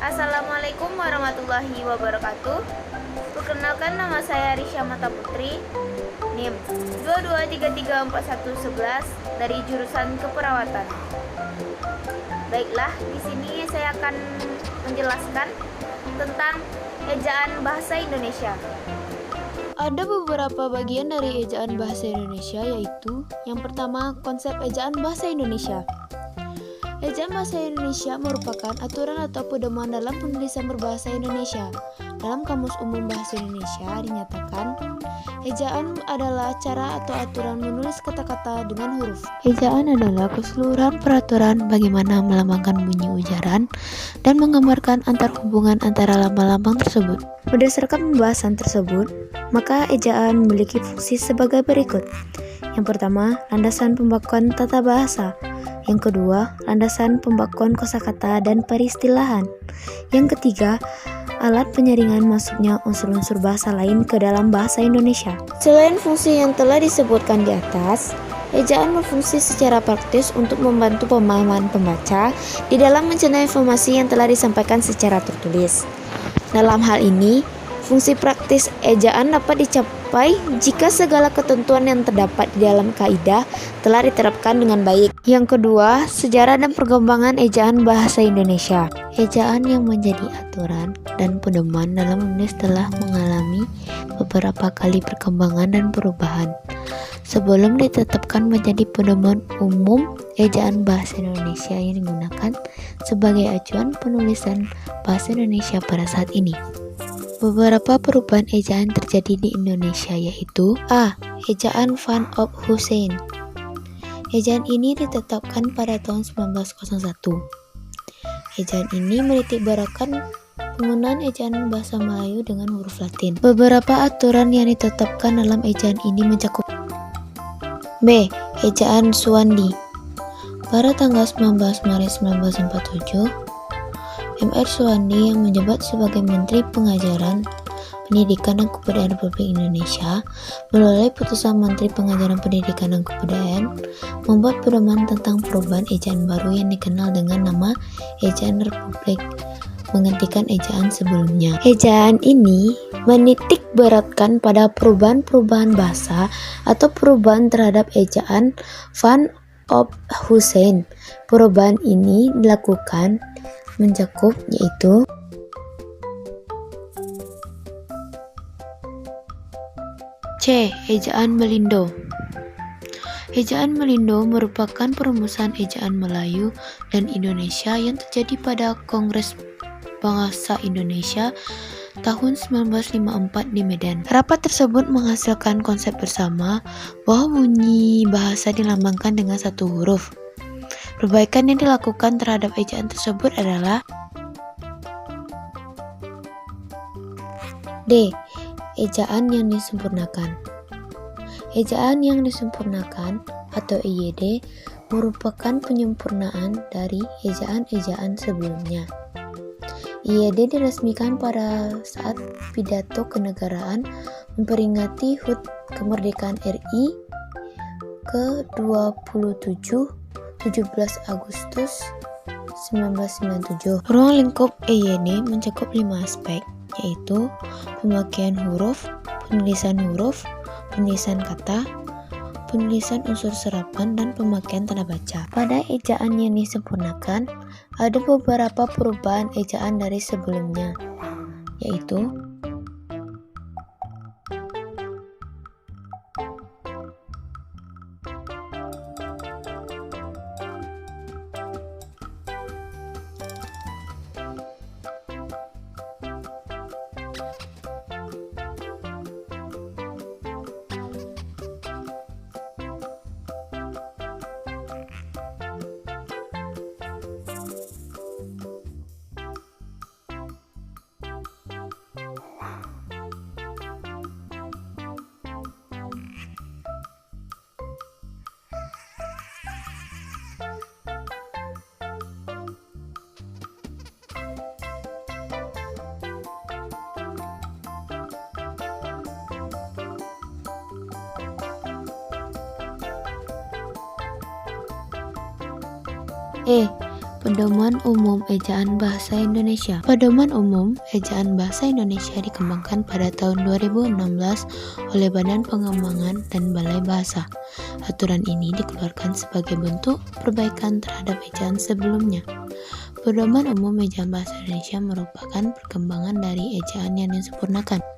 Assalamualaikum warahmatullahi wabarakatuh. Perkenalkan, nama saya Risha Mata Putri, NIM 22334111 dari jurusan Keperawatan. Baiklah, di sini saya akan menjelaskan tentang ejaan bahasa Indonesia. Ada beberapa bagian dari ejaan bahasa Indonesia, yaitu yang pertama, konsep ejaan bahasa Indonesia. Ejaan bahasa Indonesia merupakan aturan atau pedoman dalam penulisan berbahasa Indonesia. Dalam Kamus Umum Bahasa Indonesia dinyatakan, ejaan adalah cara atau aturan menulis kata-kata dengan huruf. Ejaan adalah keseluruhan peraturan bagaimana melambangkan bunyi ujaran dan menggambarkan antar hubungan antara lambang-lambang tersebut. Berdasarkan pembahasan tersebut, maka ejaan memiliki fungsi sebagai berikut. Yang pertama, landasan pembakuan tata bahasa. Yang kedua, landasan pembakuan kosakata dan peristilahan. Yang ketiga, alat penyaringan masuknya unsur-unsur bahasa lain ke dalam bahasa Indonesia. Selain fungsi yang telah disebutkan di atas, ejaan berfungsi secara praktis untuk membantu pemahaman pembaca di dalam mencerna informasi yang telah disampaikan secara tertulis. Dalam hal ini, fungsi praktis ejaan dapat dicapai jika segala ketentuan yang terdapat di dalam kaidah telah diterapkan dengan baik. Yang kedua, sejarah dan perkembangan ejaan bahasa Indonesia. Ejaan yang menjadi aturan dan pedoman dalam menulis telah mengalami beberapa kali perkembangan dan perubahan. Sebelum ditetapkan menjadi pedoman umum, ejaan bahasa Indonesia yang digunakan sebagai acuan penulisan bahasa Indonesia pada saat ini. Beberapa perubahan ejaan terjadi di Indonesia, yaitu A. Ejaan Van op Husein. Ejaan ini ditetapkan pada tahun 1901. Ejaan ini menitikberatkan penggunaan ejaan bahasa Melayu dengan huruf Latin. Beberapa aturan yang ditetapkan dalam ejaan ini mencakup B. Ejaan Suwandi. Pada tanggal 19 Maret 1947, M.R. Suwandi yang menjabat sebagai Menteri Pengajaran, Pendidikan dan Kebudayaan Republik Indonesia melalui putusan Menteri Pengajaran Pendidikan dan Kebudayaan membuat pedoman tentang perubahan ejaan baru yang dikenal dengan nama Ejaan Republik, menggantikan ejaan sebelumnya. Ejaan ini menitik beratkan pada perubahan-perubahan bahasa atau perubahan terhadap ejaan Van op Husein. Perubahan ini dilakukan mencakup yaitu C. Ejaan Melindo. Ejaan Melindo merupakan perumusan ejaan Melayu dan Indonesia yang terjadi pada Kongres Bahasa Indonesia tahun 1954 di Medan. Rapat tersebut menghasilkan konsep bersama bahwa bunyi bahasa dilambangkan dengan satu huruf. Perbaikan yang dilakukan terhadap ejaan tersebut adalah D. Ejaan yang disempurnakan. Ejaan yang disempurnakan atau EYD merupakan penyempurnaan dari ejaan-ejaan sebelumnya. EYD diresmikan pada saat pidato kenegaraan memperingati HUT kemerdekaan RI ke-27 17 Agustus 1997. Ruang lingkup EYD mencakup 5 aspek, yaitu pemakaian huruf, penulisan kata, penulisan unsur serapan, dan pemakaian tanda baca. Pada ejaan yang disempurnakan, ada beberapa perubahan ejaan dari sebelumnya, yaitu E. Pedoman Umum Ejaan Bahasa Indonesia. Pedoman Umum Ejaan Bahasa Indonesia dikembangkan pada tahun 2016 oleh Badan Pengembangan dan Balai Bahasa. Aturan ini dikeluarkan sebagai bentuk perbaikan terhadap ejaan sebelumnya. Pedoman Umum Ejaan Bahasa Indonesia merupakan perkembangan dari ejaan yang disempurnakan.